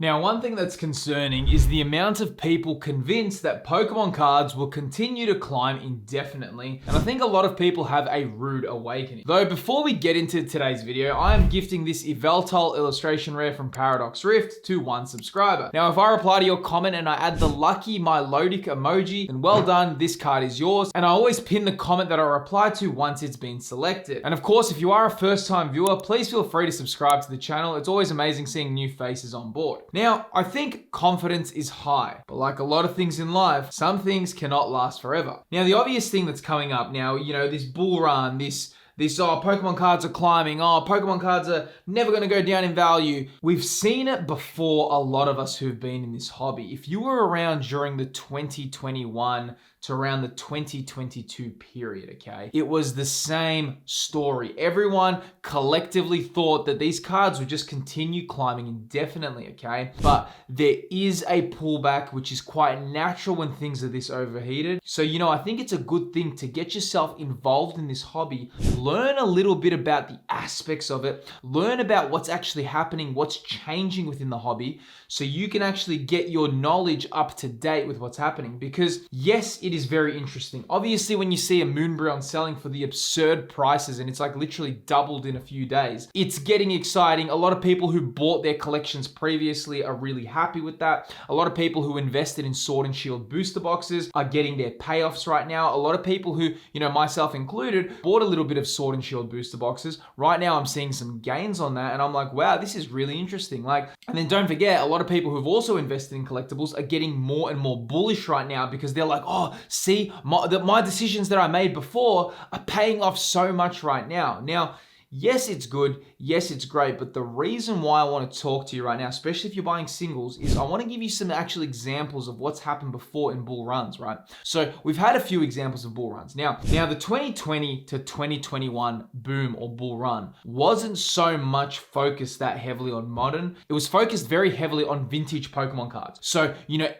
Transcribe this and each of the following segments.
Now, one thing that's concerning is the amount of people convinced that Pokemon cards will continue to climb indefinitely, and I think a lot of people have a rude awakening. Though before we get into today's video, I am gifting this Yveltal illustration rare from Paradox Rift to one subscriber. Now, if I reply to your comment and I add the lucky Milotic emoji, then well done, this card is yours, and I always pin the comment that I reply to once it's been selected. And of course, if you are a first-time viewer, please feel free to subscribe to the channel. It's always amazing seeing new faces on board. Now, I think confidence is high, but like a lot of things in life, some things cannot last forever. Now, the obvious thing that's coming up now, this bull run, this Pokemon cards are climbing, Pokemon cards are never going to go down in value. We've seen it before, a lot of us who've been in this hobby. If you were around during the 2021 to around the 2022 period, okay? It was the same story. Everyone collectively thought that these cards would just continue climbing indefinitely, okay? But there is a pullback, which is quite natural when things are this overheated. So, I think it's a good thing to get yourself involved in this hobby, learn a little bit about the aspects of it, learn about what's actually happening, what's changing within the hobby, so you can actually get your knowledge up to date with what's happening. Because yes, it is very interesting. Obviously, when you see a Moonbreon selling for the absurd prices and it's like literally doubled in a few days, it's getting exciting. A lot of people who bought their collections previously are really happy with that. A lot of people who invested in Sword and Shield booster boxes are getting their payoffs right now. A lot of people who, myself included, bought a little bit of Sword and Shield booster boxes. Right now, I'm seeing some gains on that and I'm like, wow, this is really interesting. And then don't forget, a lot of people who've also invested in collectibles are getting more and more bullish right now because they're like, see, my decisions that I made before are paying off so much right now. Now, yes, it's good. Yes, it's great. But the reason why I want to talk to you right now, especially if you're buying singles, is I want to give you some actual examples of what's happened before in bull runs, right? So we've had a few examples of bull runs. Now the 2020 to 2021 boom or bull run wasn't so much focused that heavily on modern. It was focused very heavily on vintage Pokemon cards. So,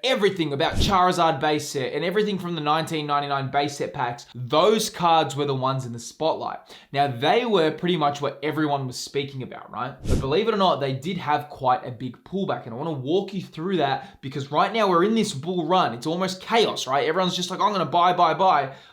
everything about Charizard base set and everything from the 1999 base set packs, those cards were the ones in the spotlight. Now, they were pretty much what everyone was speaking about, right? But believe it or not, they did have quite a big pullback, and I want to walk you through that because right now we're in this bull run. It's almost chaos, right? Everyone's just like, I'm going to buy.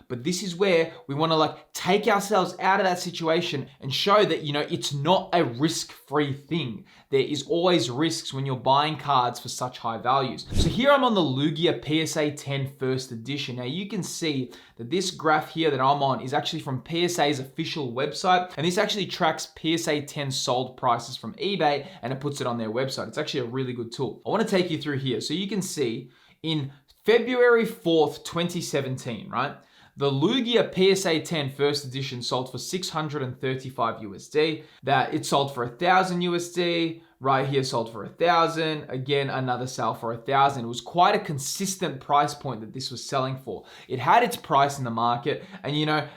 But this is where we want to take ourselves out of that situation and show that, it's not a risk-free thing. There is always risks when you're buying cards for such high values. So here I'm on the Lugia PSA 10 first edition. Now you can see that this graph here that I'm on is actually from PSA's official website. And this actually tracks PSA 10 sold prices from eBay and it puts it on their website. It's actually a really good tool. I want to take you through here. So you can see in February 4th, 2017, right? The Lugia PSA 10 first edition sold for 635 USD. That it sold for 1,000 USD. Right here sold for 1,000. Again, another sale for 1,000. It was quite a consistent price point that this was selling for. It had its price in the market, and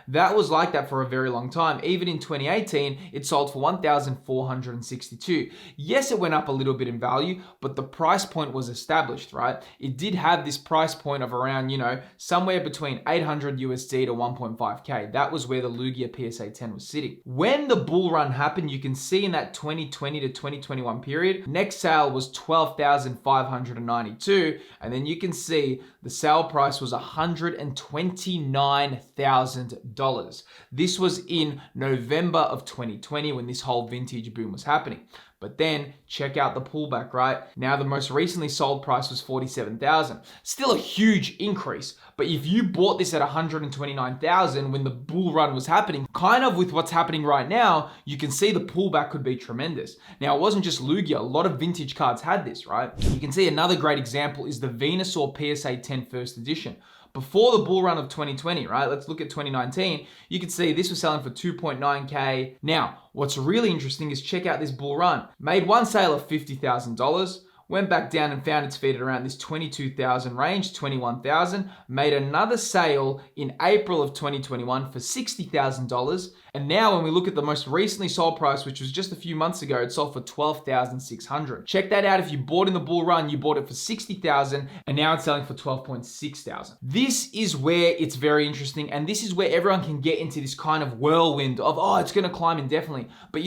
that was like that for a very long time. Even in 2018, it sold for 1,462. Yes, it went up a little bit in value, but the price point was established, right? It did have this price point of around, somewhere between 800 USD to 1.5K. That was where the Lugia PSA 10 was sitting. When the bull run happened, you can see in that 2020 to 2021 period, next sale was 12,592, and then you can see the sale price was $129,000. This was in November of 2020 when this whole vintage boom was happening. But then check out the pullback, right? Now the most recently sold price was $47,000. Still a huge increase. But if you bought this at $129,000 when the bull run was happening, kind of with what's happening right now, you can see the pullback could be tremendous. Now it wasn't just Lugia, a lot of vintage cards had this, right? You can see another great example is the Venusaur PSA 10 first edition. Before the bull run of 2020, right? Let's look at 2019. You can see this was selling for 2.9K. Now, what's really interesting is check out this bull run. Made one sale of $50,000, went back down and found its feet at around this 22,000 range, 21,000, made another sale in April of 2021 for $60,000, And now when we look at the most recently sold price, which was just a few months ago, it sold for $12,600. Check that out. If you bought in the bull run, you bought it for $60,000 and now it's selling for $12,600. This is where it's very interesting, and this is where everyone can get into this kind of whirlwind of, oh, it's going to climb indefinitely. But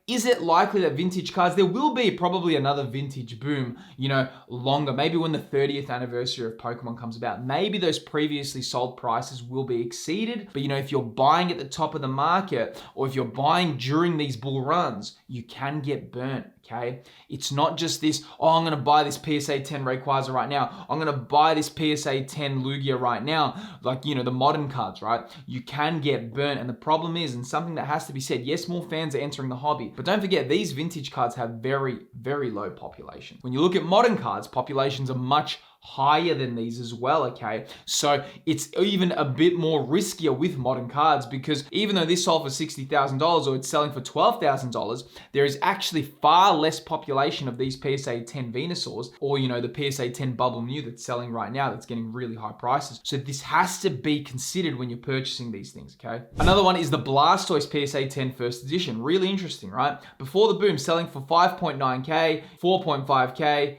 is it likely that vintage cards, there will be probably another vintage boom, longer, maybe when the 30th anniversary of Pokemon comes about, maybe those previously sold prices will be exceeded. But if you're buying at the top of the market, or if you're buying during these bull runs, you can get burnt. Okay, it's not just this, oh, I'm going to buy this PSA 10 Rayquaza right now. I'm going to buy this PSA 10 Lugia right now. Like, the modern cards, right? You can get burnt. And the problem is, and something that has to be said, yes, more fans are entering the hobby, but don't forget, these vintage cards have very, very low population. When you look at modern cards, populations are much higher than these as well, okay? So it's even a bit more riskier with modern cards, because even though this sold for $60,000 or it's selling for $12,000, there is actually far less population of these PSA 10 Venusaurs, or the PSA 10 Bubble Mew that's selling right now that's getting really high prices. So this has to be considered when you're purchasing these things, okay? Another one is the Blastoise PSA 10 first edition. Really interesting, right? Before the boom, selling for 5.9K, 4.5K,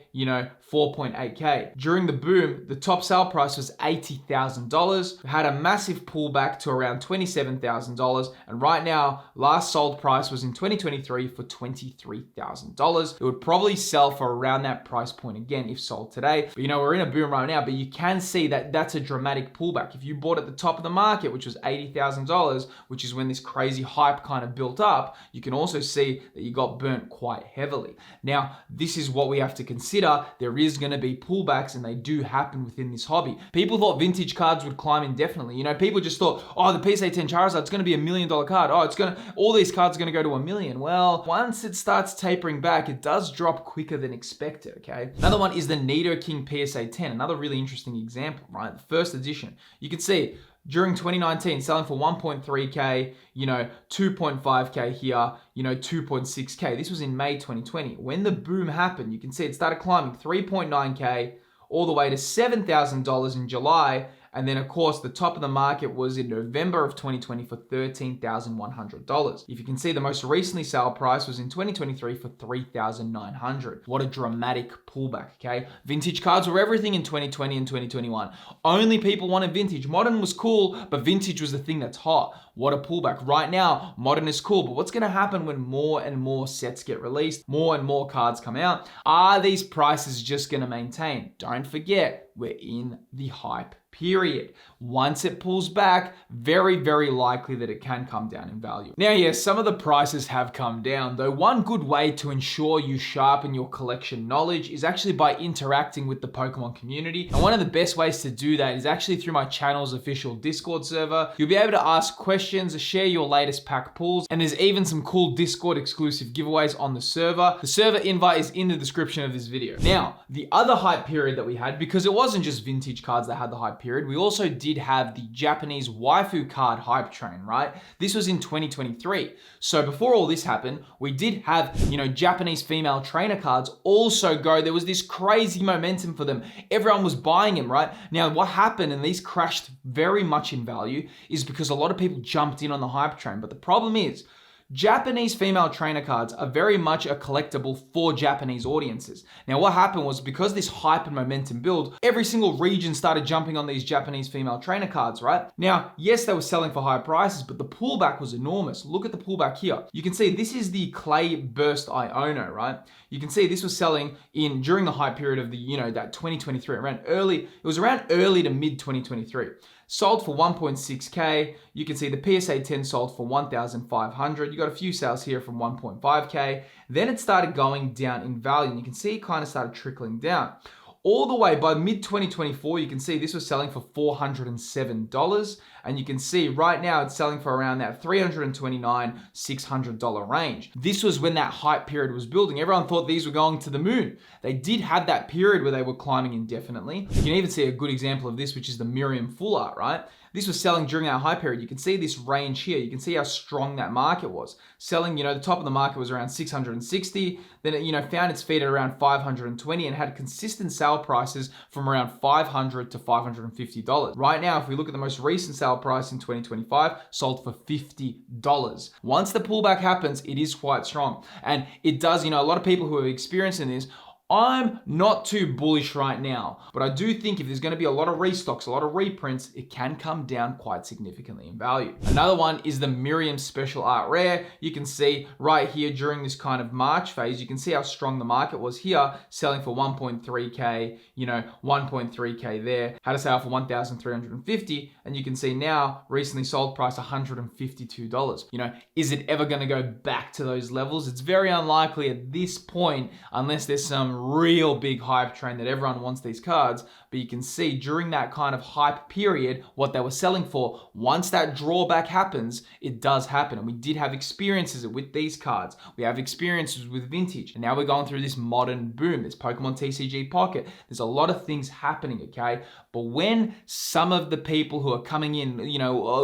4.8K. During the boom, the top sale price was $80,000. Had a massive pullback to around $27,000. And right now, last sold price was in 2023 for $23,000. It would probably sell for around that price point again if sold today. But we're in a boom right now, but you can see that that's a dramatic pullback. If you bought at the top of the market, which was $80,000, which is when this crazy hype kind of built up, you can also see that you got burnt quite heavily. Now, this is what we have to consider. There is going to be pullbacks, and they do happen within this hobby. People thought vintage cards would climb indefinitely. People just thought, oh, the PSA 10 Charizard, it's going to be $1 million card. Oh, all these cards are going to go to $1 million. Well, once it starts tapering back, it does drop quicker than expected, okay? Another one is the Nidoking PSA 10. Another really interesting example, right? The first edition. You can see during 2019, selling for 1.3K, 2.5K here, 2.6K. This was in May 2020. When the boom happened, you can see it started climbing 3.9K all the way to $7,000 in July. And then, of course, the top of the market was in November of 2020 for $13,100. If you can see, the most recently sale price was in 2023 for $3,900. What a dramatic pullback, okay? Vintage cards were everything in 2020 and 2021. Only people wanted vintage. Modern was cool, but vintage was the thing that's hot. What a pullback. Right now, modern is cool, but what's going to happen when more and more sets get released, more and more cards come out? Are these prices just going to maintain? Don't forget, we're in the hype period. Once it pulls back, very, very likely that it can come down in value. Now, yes, some of the prices have come down, though one good way to ensure you sharpen your collection knowledge is actually by interacting with the Pokemon community. And one of the best ways to do that is actually through my channel's official Discord server. You'll be able to ask questions, share your latest pack pulls, and there's even some cool Discord exclusive giveaways on the server. The server invite is in the description of this video. Now, the other hype period that we had, because it wasn't just vintage cards that had the hype period, we also did have the Japanese waifu card hype train, right? This was in 2023. So before all this happened, we did have, Japanese female trainer cards also go. There was this crazy momentum for them. Everyone was buying them, right? Now, what happened, and these crashed very much in value, is because a lot of people jumped in on the hype train. But the problem is, Japanese female trainer cards are very much a collectible for Japanese audiences. Now, what happened was, because this hype and momentum build, every single region started jumping on these Japanese female trainer cards, right? Now, yes, they were selling for high prices, but the pullback was enormous. Look at the pullback here. You can see this is the Clay Burst Iono, right? You can see this was selling during the hype period of the, that 2023, it was around early to mid 2023. Sold for 1.6K. You can see the PSA 10 sold for 1,500. You got a few sales here from 1.5K. Then it started going down in value, and you can see it kind of started trickling down. All the way by mid 2024, you can see this was selling for $407. And you can see right now it's selling for around that $329, $600 range. This was when that hype period was building. Everyone thought these were going to the moon. They did have that period where they were climbing indefinitely. You can even see a good example of this, which is the Miriam full art, right? This was selling during our high period. You can see this range here. You can see how strong that market was. Selling, the top of the market was around 660. Then it, found its feet at around 520 and had consistent sale prices from around $500 to $550. Right now, if we look at the most recent sale price in 2025, sold for $50. Once the pullback happens, it is quite strong. And it does, a lot of people who are experiencing this, I'm not too bullish right now, but I do think if there's going to be a lot of restocks, a lot of reprints, it can come down quite significantly in value. Another one is the Miriam Special Art Rare. You can see right here during this kind of March phase, you can see how strong the market was here, selling for 1.3K, 1.3K there, had a sale for 1,350, and you can see now recently sold price $152. Is it ever going to go back to those levels? It's very unlikely at this point, unless there's some real big hype train that everyone wants these cards. But you can see during that kind of hype period what they were selling for. Once that drawback happens, it does happen. And we did have experiences with these cards. We have experiences with vintage. And now we're going through this modern boom. There's Pokemon TCG Pocket. There's a lot of things happening, okay? But when some of the people who are coming in,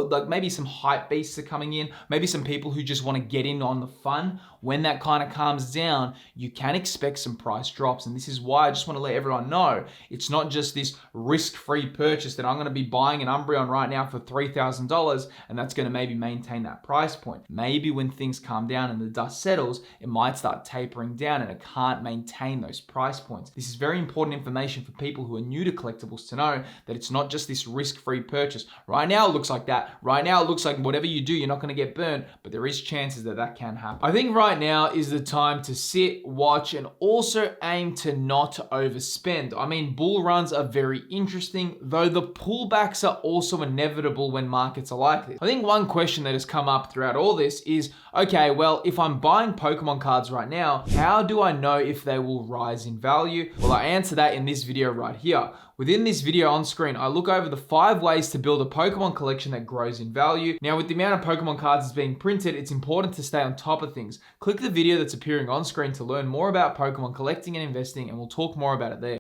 like maybe some hype beasts are coming in, maybe some people who just want to get in on the fun, when that kind of calms down, you can expect some price drops. And this is why I just want to let everyone know, it's not just this risk-free purchase that I'm going to be buying an Umbreon right now for $3,000 and that's going to maybe maintain that price point. Maybe when things calm down and the dust settles, it might start tapering down and it can't maintain those price points. This is very important information for people who are new to collectibles to know that it's not just this risk-free purchase. Right now it looks like that. Right now it looks like whatever you do, you're not going to get burned, but there is chances that that can happen. I think right now is the time to sit, watch, and also aim to not overspend. I mean, bull runs are very interesting, though the pullbacks are also inevitable when markets are like this. I think one question that has come up throughout all this is, okay, well, if I'm buying Pokemon cards right now, how do I know if they will rise in value? Well, I answer that in this video right here. Within this video on screen, I look over the 5 ways to build a Pokemon collection that grows in value. Now, with the amount of Pokemon cards that's being printed, it's important to stay on top of things. Click the video that's appearing on screen to learn more about Pokemon collecting and investing, and we'll talk more about it there.